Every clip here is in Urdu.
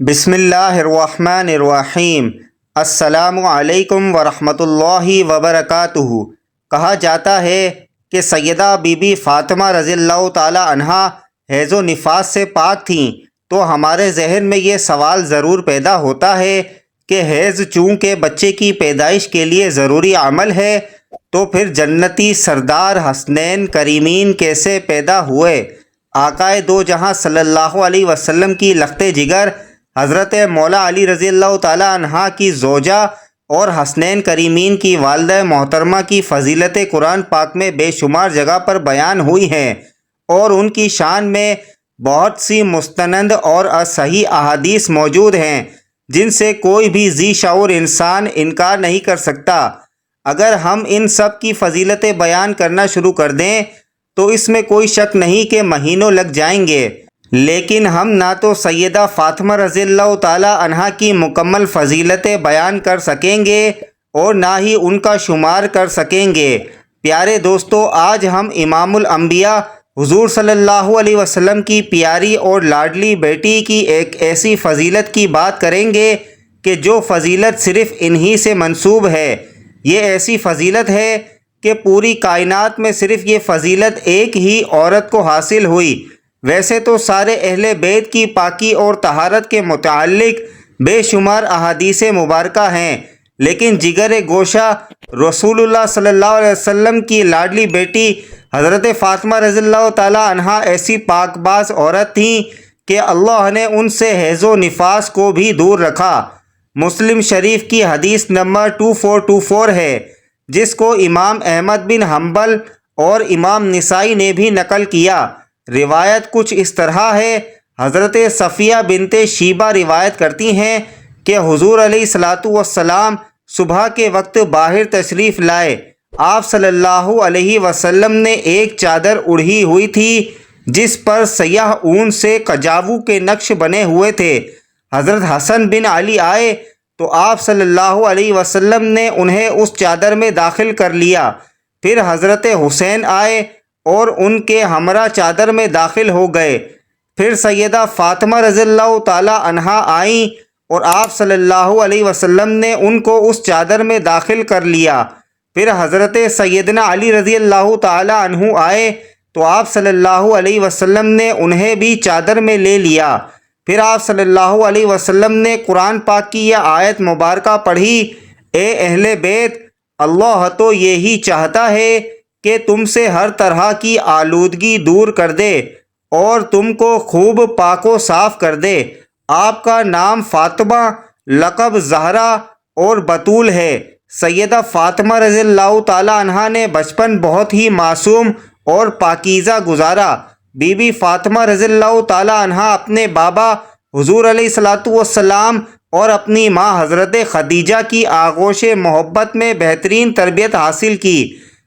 بسم اللہ الرحمن الرحیم۔ السلام علیکم ورحمۃ اللہ وبرکاتہ۔ کہا جاتا ہے کہ سیدہ بی بی فاطمہ رضی اللہ تعالی عنہا حیض و نفاس سے پاک تھیں، تو ہمارے ذہن میں یہ سوال ضرور پیدا ہوتا ہے کہ حیض چونکہ بچے کی پیدائش کے لیے ضروری عمل ہے، تو پھر جنتی سردار حسنین کریمین کیسے پیدا ہوئے؟ آقائے دو جہاں صلی اللہ علیہ وسلم کی لخت جگر حضرت مولا علی رضی اللہ تعالی عنہ کی زوجہ اور حسنین کریمین کی والدہ محترمہ کی فضیلت قرآن پاک میں بے شمار جگہ پر بیان ہوئی ہیں، اور ان کی شان میں بہت سی مستند اور صحیح احادیث موجود ہیں جن سے کوئی بھی ذی شعور انسان انکار نہیں کر سکتا۔ اگر ہم ان سب کی فضیلتیں بیان کرنا شروع کر دیں تو اس میں کوئی شک نہیں کہ مہینوں لگ جائیں گے، لیکن ہم نہ تو سیدہ فاطمہ رضی اللہ تعالی عنہا کی مکمل فضیلتیں بیان کر سکیں گے اور نہ ہی ان کا شمار کر سکیں گے۔ پیارے دوستو، آج ہم امام الانبیاء حضور صلی اللہ علیہ وسلم کی پیاری اور لاڈلی بیٹی کی ایک ایسی فضیلت کی بات کریں گے کہ جو فضیلت صرف انہی سے منسوب ہے۔ یہ ایسی فضیلت ہے کہ پوری کائنات میں صرف یہ فضیلت ایک ہی عورت کو حاصل ہوئی۔ ویسے تو سارے اہل بیت کی پاکی اور طہارت کے متعلق بے شمار احادیث مبارکہ ہیں، لیکن جگر گوشہ رسول اللہ صلی اللہ علیہ وسلم کی لاڈلی بیٹی حضرت فاطمہ رضی اللہ تعالی عنہا ایسی پاک باز عورت تھیں کہ اللہ نے ان سے حیض و نفاس کو بھی دور رکھا۔ مسلم شریف کی حدیث نمبر 2424 ہے، جس کو امام احمد بن حنبل اور امام نسائی نے بھی نقل کیا۔ روایت کچھ اس طرح ہے، حضرت صفیہ بنت شیبہ روایت کرتی ہیں کہ حضور علیہ الصلاۃ والسلام صبح کے وقت باہر تشریف لائے۔ آپ صلی اللہ علیہ وسلم نے ایک چادر اڑھی ہوئی تھی جس پر سیاہ اون سے کجاوو کے نقش بنے ہوئے تھے۔ حضرت حسن بن علی آئے تو آپ صلی اللہ علیہ وسلم نے انہیں اس چادر میں داخل کر لیا۔ پھر حضرت حسین آئے اور ان کے ہمراہ چادر میں داخل ہو گئے۔ پھر سیدہ فاطمہ رضی اللہ تعالی عنہا آئیں اور آپ صلی اللہ علیہ وسلم نے ان کو اس چادر میں داخل کر لیا۔ پھر حضرت سیدنا علی رضی اللہ تعالی عنہ آئے تو آپ صلی اللہ علیہ وسلم نے انہیں بھی چادر میں لے لیا۔ پھر آپ صلی اللہ علیہ وسلم نے قرآن پاک کی یہ آیت مبارکہ پڑھی، اے اہل بیت، اللہ تو یہی چاہتا ہے کہ تم سے ہر طرح کی آلودگی دور کر دے اور تم کو خوب پاک و صاف کر دے۔ آپ کا نام فاطمہ، لقب زہرا اور بطول ہے۔ سیدہ فاطمہ رضی اللہ تعالی عنہا نے بچپن بہت ہی معصوم اور پاکیزہ گزارا۔ بی بی فاطمہ رضی اللہ تعالی عنہا اپنے بابا حضور علیہ الصلاۃ والسلام اور اپنی ماں حضرت خدیجہ کی آغوش محبت میں بہترین تربیت حاصل کی۔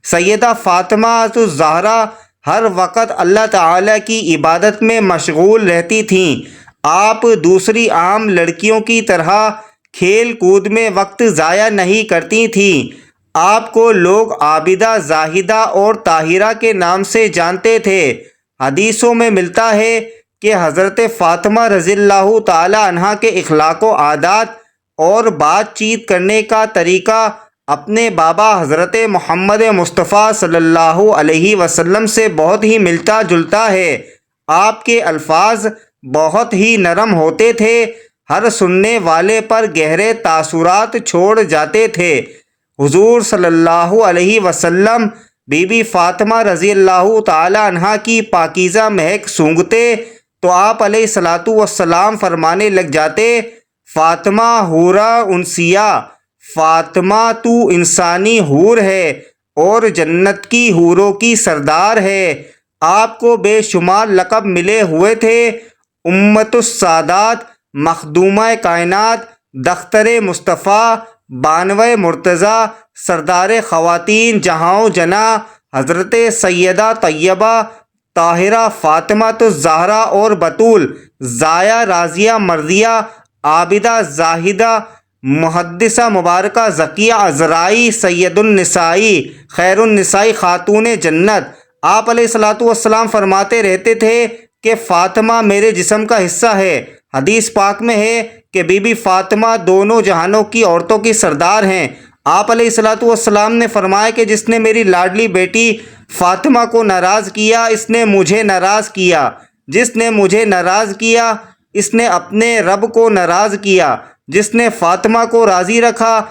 سیدہ فاطمہ الزہرا ہر وقت اللہ تعالی کی عبادت میں مشغول رہتی تھیں۔ آپ دوسری عام لڑکیوں کی طرح کھیل کود میں وقت ضائع نہیں کرتی تھیں۔ آپ کو لوگ عابدہ، زاہدہ اور طاہرہ کے نام سے جانتے تھے۔ حدیثوں میں ملتا ہے کہ حضرت فاطمہ رضی اللہ تعالی عنہا کے اخلاق و عادات اور بات چیت کرنے کا طریقہ اپنے بابا حضرت محمد مصطفیٰ صلی اللہ علیہ وسلم سے بہت ہی ملتا جلتا ہے۔ آپ کے الفاظ بہت ہی نرم ہوتے تھے، ہر سننے والے پر گہرے تاثرات چھوڑ جاتے تھے۔ حضور صلی اللہ علیہ وسلم بی بی فاطمہ رضی اللہ تعالی عنہا کی پاکیزہ مہک سونگھتے تو آپ علیہ الصلاۃ والسلام فرمانے لگ جاتے، فاطمہ حورہ انسیہ، فاطمہ تو انسانی حور ہے اور جنت کی حوروں کی سردار ہے۔ آپ کو بے شمار لقب ملے ہوئے تھے، امت السادات، مخدومہ کائنات، دختر مصطفیٰ، بانوے مرتضیٰ، سردار خواتین جہاں جناں، حضرت سیدہ طیبہ طاہرہ فاطمہ الزہرا اور بطول، زایا، راضیہ، مرضیہ، عابدہ، زاہدہ، محدثہ مبارکہ، ذکیہ، عذرائی، سید النسائی، خیر النسائی، خاتون جنت۔ آپ علیہ الصلاۃ والسلام فرماتے رہتے تھے کہ فاطمہ میرے جسم کا حصہ ہے۔ حدیث پاک میں ہے کہ بی بی فاطمہ دونوں جہانوں کی عورتوں کی سردار ہیں۔ آپ علیہ الصلاۃ والسلام نے فرمایا کہ جس نے میری لاڈلی بیٹی فاطمہ کو ناراض کیا اس نے مجھے ناراض کیا، جس نے مجھے ناراض کیا اس نے اپنے رب کو ناراض کیا، جس نے فاطمہ کو راضی رکھا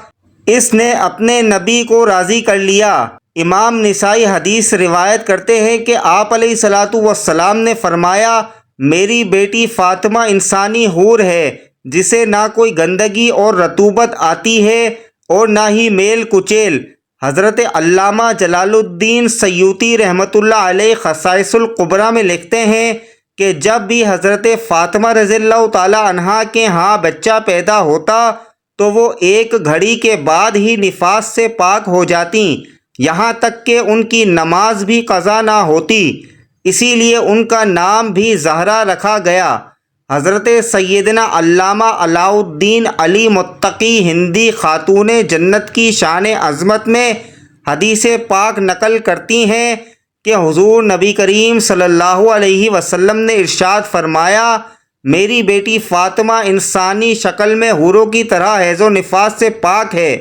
اس نے اپنے نبی کو راضی کر لیا۔ امام نسائی حدیث روایت کرتے ہیں کہ آپ علیہ الصلاۃ والسلام نے فرمایا میری بیٹی فاطمہ انسانی حور ہے جسے نہ کوئی گندگی اور رطوبت آتی ہے اور نہ ہی میل کچیل۔ حضرت علامہ جلال الدین سیوطی رحمۃ اللہ علیہ خصائص القبریٰ میں لکھتے ہیں کہ جب بھی حضرت فاطمہ رضی اللہ تعالی عنہا کے ہاں بچہ پیدا ہوتا تو وہ ایک گھڑی کے بعد ہی نفاس سے پاک ہو جاتیں، یہاں تک کہ ان کی نماز بھی قضا نہ ہوتی، اسی لیے ان کا نام بھی زہرا رکھا گیا۔ حضرت سیدنا علامہ علاء الدین علی متقی ہندی خاتون جنت کی شان عظمت میں حدیث پاک نقل کرتی ہیں کہ حضور نبی کریم صلی اللہ علیہ وسلم نے ارشاد فرمایا میری بیٹی فاطمہ انسانی شکل میں حوروں کی طرح حیض و نفاس سے پاک ہے۔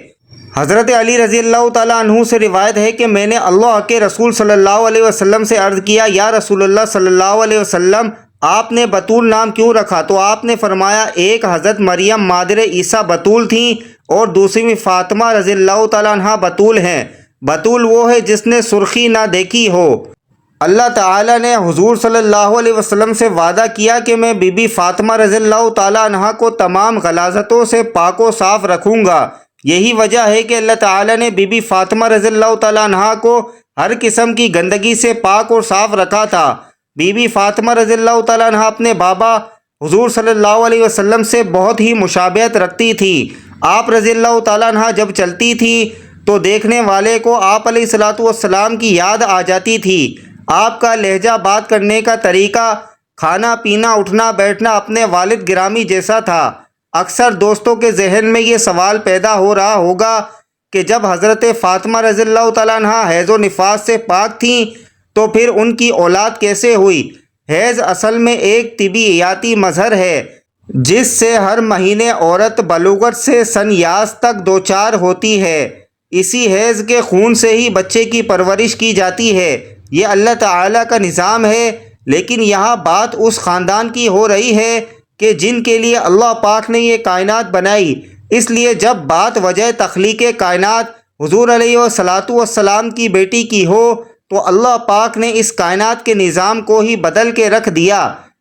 حضرت علی رضی اللہ تعالیٰ عنہ سے روایت ہے کہ میں نے اللہ کے رسول صلی اللہ علیہ وسلم سے عرض کیا یا رسول اللہ صلی اللہ علیہ وسلم آپ نے بطول نام کیوں رکھا؟ تو آپ نے فرمایا ایک حضرت مریم مادر عیسیٰ بطول تھیں اور دوسری فاطمہ رضی اللہ تعالیٰ عنہ بطول ہیں۔ بطول وہ ہے جس نے سرخی نہ دیکھی ہو۔ اللہ تعالیٰ نے حضور صلی اللہ علیہ وسلم سے وعدہ کیا کہ میں بی بی فاطمہ رضی اللہ تعالیٰ عنہ کو تمام غلاظتوں سے پاک و صاف رکھوں گا۔ یہی وجہ ہے کہ اللہ تعالیٰ نے بی بی فاطمہ رضی اللہ تعالیٰ عنہ کو ہر قسم کی گندگی سے پاک اور صاف رکھا تھا۔ بی بی فاطمہ رضی اللہ تعالیٰ عنہ اپنے بابا حضور صلی اللہ علیہ وسلم سے بہت ہی مشابہت رکھتی تھی۔ آپ رضی اللہ تعالیٰ عنہ جب چلتی تھی تو دیکھنے والے کو آپ علیہ الصلاۃ والسلام کی یاد آ جاتی تھی۔ آپ کا لہجہ بات کرنے کا طریقہ، کھانا پینا اٹھنا بیٹھنا اپنے والد گرامی جیسا تھا۔ اکثر دوستوں کے ذہن میں یہ سوال پیدا ہو رہا ہوگا کہ جب حضرت فاطمہ رضی اللہ تعالیٰ عنہ حیض و نفاس سے پاک تھیں تو پھر ان کی اولاد کیسے ہوئی؟ حیض اصل میں ایک طبیعیاتی مظہر ہے جس سے ہر مہینے عورت بلوغت سے سنیاس تک دوچار ہوتی ہے۔ اسی حیض کے خون سے ہی بچے کی پرورش کی جاتی ہے۔ یہ اللہ تعالیٰ کا نظام ہے، لیکن یہاں بات اس خاندان کی ہو رہی ہے کہ جن کے لیے اللہ پاک نے یہ کائنات بنائی۔ اس لیے جب بات وجہ تخلیق کائنات حضور علیہ الصلاۃ والسلام کی بیٹی کی ہو تو اللہ پاک نے اس کائنات کے نظام کو ہی بدل کے رکھ دیا۔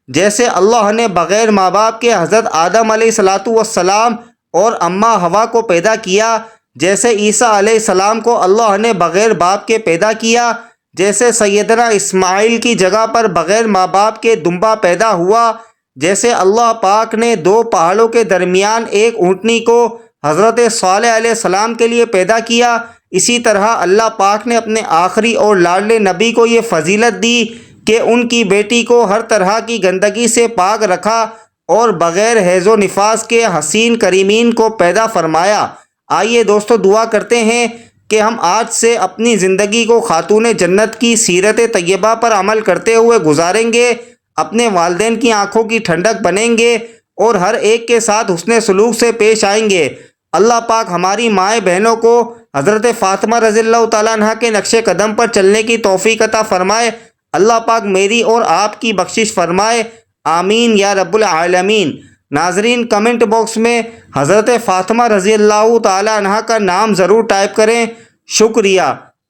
جیسے اللہ نے بغیر ماں باپ کے حضرت آدم علیہ الصلاۃ والسلام اور اماں حوا کو پیدا کیا، جیسے عیسیٰ علیہ السلام کو اللہ نے بغیر باپ کے پیدا کیا، جیسے سیدنا اسماعیل کی جگہ پر بغیر ماں باپ کے دمبا پیدا ہوا، جیسے اللہ پاک نے دو پہاڑوں کے درمیان ایک اونٹنی کو حضرت صالح علیہ السلام کے لیے پیدا کیا، اسی طرح اللہ پاک نے اپنے آخری اور لاڈلے نبی کو یہ فضیلت دی کہ ان کی بیٹی کو ہر طرح کی گندگی سے پاک رکھا اور بغیر حیض و نفاس کے حسین کریمین کو پیدا فرمایا۔ آئیے دوستو دعا کرتے ہیں کہ ہم آج سے اپنی زندگی کو خاتون جنت کی سیرت طیبہ پر عمل کرتے ہوئے گزاریں گے، اپنے والدین کی آنکھوں کی ٹھنڈک بنیں گے اور ہر ایک کے ساتھ حسن سلوک سے پیش آئیں گے۔ اللہ پاک ہماری مائیں بہنوں کو حضرت فاطمہ رضی اللہ تعالیٰ عنہ کے نقش قدم پر چلنے کی توفیق عطا فرمائے۔ اللہ پاک میری اور آپ کی بخشش فرمائے، آمین یا رب العالمین۔ ناظرین کمنٹ باکس میں حضرت فاطمہ رضی اللہ تعالیٰ عنہ کا نام ضرور ٹائپ کریں۔ شکریہ۔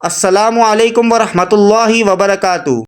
السلام علیکم ورحمۃ اللہ وبرکاتہ۔